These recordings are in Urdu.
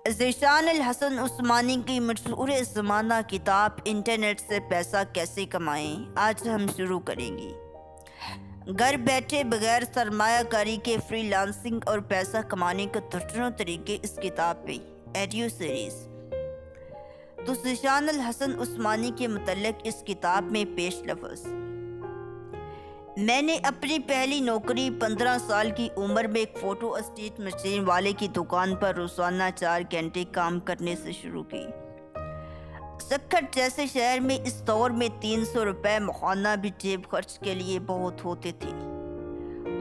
ذیشان الحسن عثمانی کی مشہور زمانہ کتاب انٹرنیٹ سے پیسہ کیسے کمائیں آج ہم شروع کریں گے۔ گھر بیٹھے بغیر سرمایہ کاری کے فری لانسنگ اور پیسہ کمانے کے درجنوں طریقے اس کتاب میں ایڈیو سیریز۔ تو ذیشان الحسن عثمانی کے متعلق اس کتاب میں پیش لفظ: میں نے اپنی پہلی نوکری 15 سال کی عمر میں ایک فوٹو اسٹیٹ مشین والے کی دکان پر روزانہ 4 گھنٹے کام کرنے سے شروع کی۔ سکھٹ جیسے شہر میں اس دور میں 300 روپے ماہانہ بھی جیب خرچ کے لیے بہت ہوتے تھے،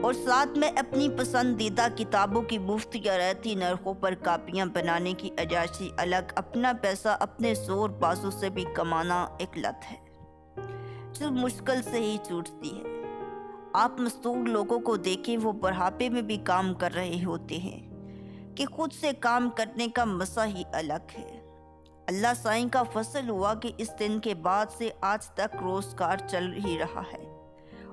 اور ساتھ میں اپنی پسندیدہ کتابوں کی مفت یا رعایتی نرخوں پر کاپیاں بنانے کی عیاشی الگ، اپنا پیسہ اپنے زور بازو سے بھی کمانا ایک لت ہے جو مشکل سے ہی چھوٹتی ہے۔ آپ مزدور لوگوں کو دیکھیں، وہ بڑھاپے میں بھی کام کر رہے ہوتے ہیں کہ خود سے کام کرنے کا مزہ ہی الگ ہے۔ اللہ سائیں کا فضل ہوا کہ اس دن کے بعد سے آج تک روزگار چل ہی رہا ہے،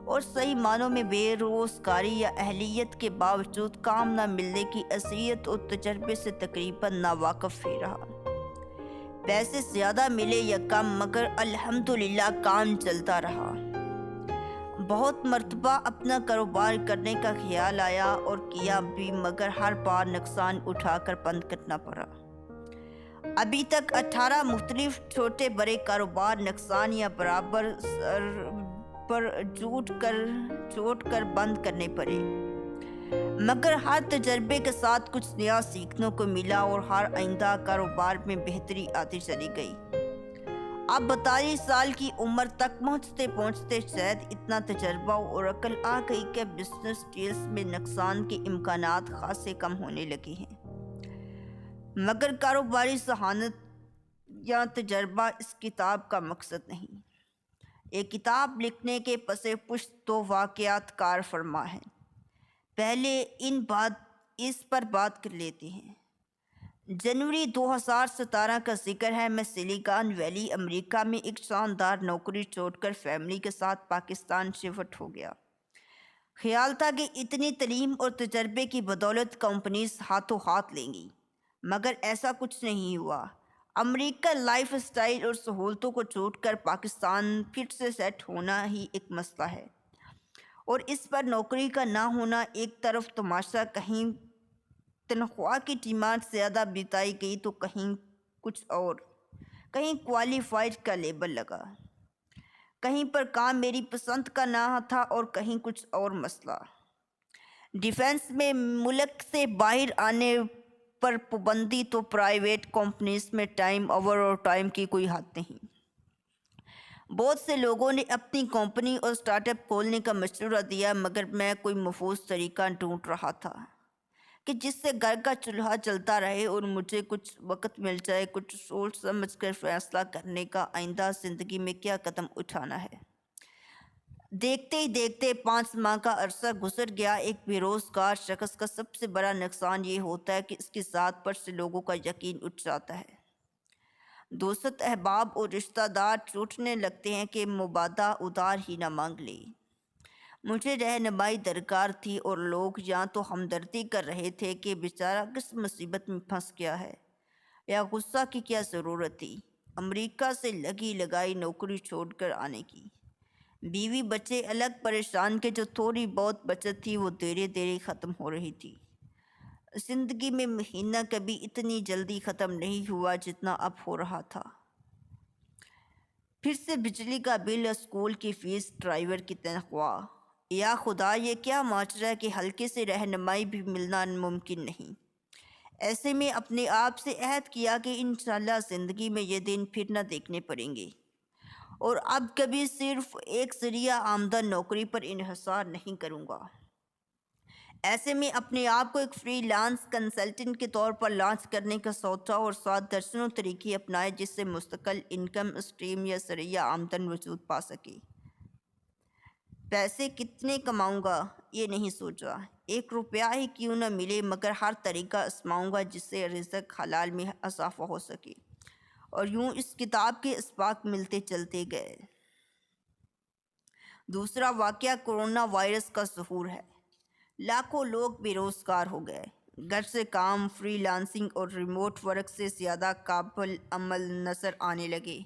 اور صحیح معنوں میں بے روزگاری یا اہلیت کے باوجود کام نہ ملنے کی اذیت اور تجربے سے تقریباً ناواقف ہی رہا۔ پیسے زیادہ ملے یا کم، مگر الحمدللہ کام چلتا رہا۔ بہت مرتبہ اپنا کاروبار کرنے کا خیال آیا اور کیا بھی، مگر ہر بار نقصان اٹھا کر بند کرنا پڑا۔ ابھی تک 18 مختلف چھوٹے بڑے کاروبار نقصان یا برابر سر پر جوٹ کر بند کرنے پڑے، مگر ہر تجربے کے ساتھ کچھ نیا سیکھنے کو ملا اور ہر آئندہ کاروبار میں بہتری آتی چلی گئی۔ اب 42 سال کی عمر تک پہنچتے شاید اتنا تجربہ اور عقل آ گئی کہ بزنس ڈیلز میں نقصان کے امکانات خاصے کم ہونے لگے ہیں، مگر کاروباری ذہانت یا تجربہ اس کتاب کا مقصد نہیں۔ ایک کتاب لکھنے کے پس پشت 2 واقعات کار فرما ہیں۔ پہلے اس پر بات کر لیتے ہیں۔ جنوری 2017 کا ذکر ہے۔ میں سلیکان ویلی امریکہ میں ایک شاندار نوکری چھوڑ کر فیملی کے ساتھ پاکستان شفٹ ہو گیا۔ خیال تھا کہ اتنی تعلیم اور تجربے کی بدولت کمپنیز ہاتھوں ہاتھ لیں گی، مگر ایسا کچھ نہیں ہوا۔ امریکہ لائف اسٹائل اور سہولتوں کو چھوڑ کر پاکستان پھر سے سیٹ ہونا ہی ایک مسئلہ ہے، اور اس پر نوکری کا نہ ہونا ایک طرف تماشا، کہیں تنخواہ کی ڈیمانڈ زیادہ بتائی گئی تو کہیں کچھ اور، کہیں کوالیفائڈ کا لیبل لگا، کہیں پر کام میری پسند کا نہ تھا اور کہیں کچھ اور مسئلہ۔ ڈیفنس میں ملک سے باہر آنے پر پابندی تو پرائیویٹ کمپنیز میں ٹائم اوور اور ٹائم کی کوئی حد نہیں۔ بہت سے لوگوں نے اپنی کمپنی اور سٹارٹ اپ کھولنے کا مشورہ دیا، مگر میں کوئی محفوظ طریقہ ڈھونڈ رہا تھا کہ جس سے گھر کا چولہا چلتا رہے اور مجھے کچھ وقت مل جائے کچھ سوچ سمجھ کر فیصلہ کرنے کا، آئندہ زندگی میں کیا قدم اٹھانا ہے۔ دیکھتے ہی دیکھتے 5 ماہ کا عرصہ گزر گیا۔ ایک بے روزگار شخص کا سب سے بڑا نقصان یہ ہوتا ہے کہ اس کی ذات پر سے لوگوں کا یقین اٹھ جاتا ہے۔ دوست احباب اور رشتہ دار ٹوٹنے لگتے ہیں کہ مبادہ ادھار ہی نہ مانگ لے۔ مجھے رہنمائی درکار تھی، اور لوگ یا تو ہمدردی کر رہے تھے کہ بیچارہ کس مصیبت میں پھنس گیا ہے، یا غصہ کی کیا ضرورت تھی امریکہ سے لگی لگائی نوکری چھوڑ کر آنے کی۔ بیوی بچے الگ پریشان کہ جو تھوڑی بہت بچت تھی وہ دھیرے دھیرے ختم ہو رہی تھی۔ زندگی میں مہینہ کبھی اتنی جلدی ختم نہیں ہوا جتنا اب ہو رہا تھا۔ پھر سے بجلی کا بل، اسکول کی فیس، ڈرائیور کی تنخواہ۔ یا خدا، یہ کیا معاشرہ ہے کہ ہلکے سے رہنمائی بھی ملنا ممکن نہیں۔ ایسے میں اپنے آپ سے عہد کیا کہ انشاءاللہ زندگی میں یہ دن پھر نہ دیکھنے پڑیں گے، اور اب کبھی صرف ایک ذریعہ آمدن نوکری پر انحصار نہیں کروں گا۔ ایسے میں اپنے آپ کو ایک فری لانس کنسلٹنٹ کے طور پر لانچ کرنے کا سوچا، اور 7 درجنوں طریقے اپنائے جس سے مستقل انکم اسٹریم یا ذریعہ آمدن وجود پا سکے۔ پیسے کتنے کماؤں گا یہ نہیں سوچا، 1 روپیہ ہی کیوں نہ ملے، مگر ہر طریقہ آزماؤں گا جس سے رزق حلال میں اضافہ ہو سکے، اور یوں اس کتاب کے اسباق ملتے چلتے گئے۔ دوسرا واقعہ کرونا وائرس کا ظہور ہے۔ لاکھوں لوگ بے روزگار ہو گئے، گھر سے کام، فری لانسنگ اور ریموٹ ورک سے زیادہ قابل عمل نظر آنے لگے،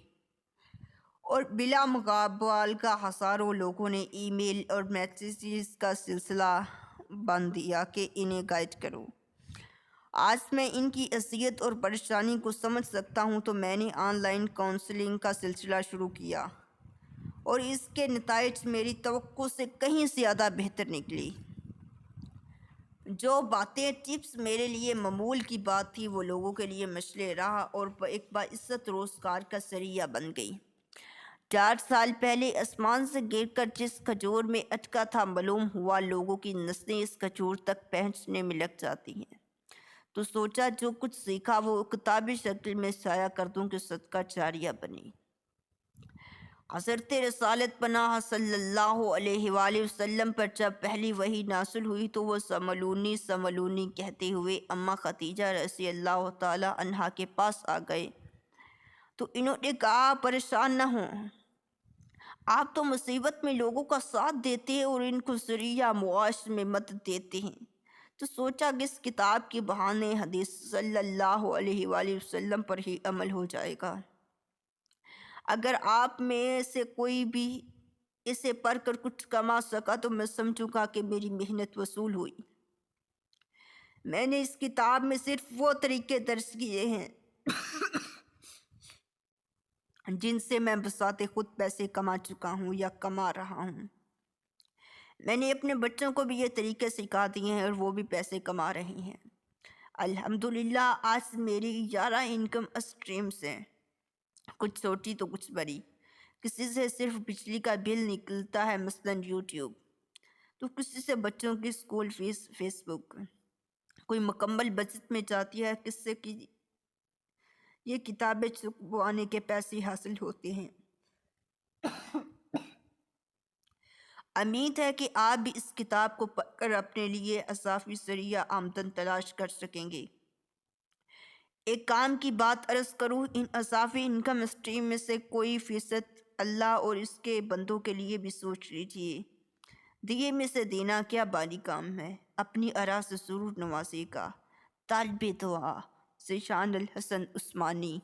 اور بلا مبالغہ ہزاروں لوگوں نے ای میل اور میسیجز کا سلسلہ باندھ دیا کہ انہیں گائیڈ کرو۔ آج میں ان کی اذیت اور پریشانی کو سمجھ سکتا ہوں، تو میں نے آن لائن کاؤنسلنگ کا سلسلہ شروع کیا، اور اس کے نتائج میری توقع سے کہیں زیادہ بہتر نکلی۔ جو باتیں ٹپس میرے لیے معمول کی بات تھی، وہ لوگوں کے لیے مشعل راہ اور ایک باعزت روزگار کا ذریعہ بن گئی۔ 4 سال پہلے آسمان سے گر کر جس کھجور میں اٹکا تھا، معلوم ہوا لوگوں کی نسلیں اس کھجور تک پہنچنے میں لگ جاتی ہیں۔ تو سوچا جو کچھ سیکھا وہ کتابی شکل میں شائع کر دوں کہ صدقہ جاریہ بنے۔ حضرت رسالت پناہ صلی اللہ علیہ وآلہ وسلم پر جب پہلی وحی نازل ہوئی تو وہ سملونی سملونی کہتے ہوئے اماں خدیجہ رضی اللہ تعالی عنہا کے پاس آ گئے، تو انہوں نے کہا پریشان نہ ہوں، آپ تو مصیبت میں لوگوں کا ساتھ دیتے ہیں اور ان کو ذریعہ معاش میں مدد دیتے ہیں، تو سوچا کہ اس کتاب کے بہانے حدیث صلی اللہ علیہ وآلہ وسلم پر ہی عمل ہو جائے گا۔ اگر آپ میں سے کوئی بھی اسے پڑھ کر کچھ کما سکا تو میں سمجھوں گا کہ میری محنت وصول ہوئی۔ میں نے اس کتاب میں صرف وہ طریقے درج کیے ہیں جن سے میں بذات خود پیسے کما چکا ہوں یا کما رہا ہوں۔ میں نے اپنے بچوں کو بھی یہ طریقے سکھا دیے ہیں اور وہ بھی پیسے کما رہے ہیں۔ الحمدللہ آج میری 11 انکم اسٹریمز ہیں، کچھ چھوٹی تو کچھ بڑی۔ کسی سے صرف بجلی کا بل نکلتا ہے، مثلاً یوٹیوب، تو کسی سے بچوں کی اسکول فیس فیس بک، کوئی مکمل بچت میں جاتی ہے، کس سے کی یہ کتابیں چھپوانے کے پیسے حاصل ہوتے ہیں۔ امید ہے کہ آپ بھی اس کتاب کو پڑھ کر اپنے لیے اضافی ذریعہ آمدن تلاش کر سکیں گے۔ ایک کام کی بات عرض کروں، ان اضافی انکم اسٹریم میں سے کوئی فیصد اللہ اور اس کے بندوں کے لیے بھی سوچ لیجئے۔ دیے میں سے دینا کیا بھاری کام ہے۔ اپنی آراء سے ضرور نوازے گا۔ طالب دعا ذیشان الحسن عثمانی۔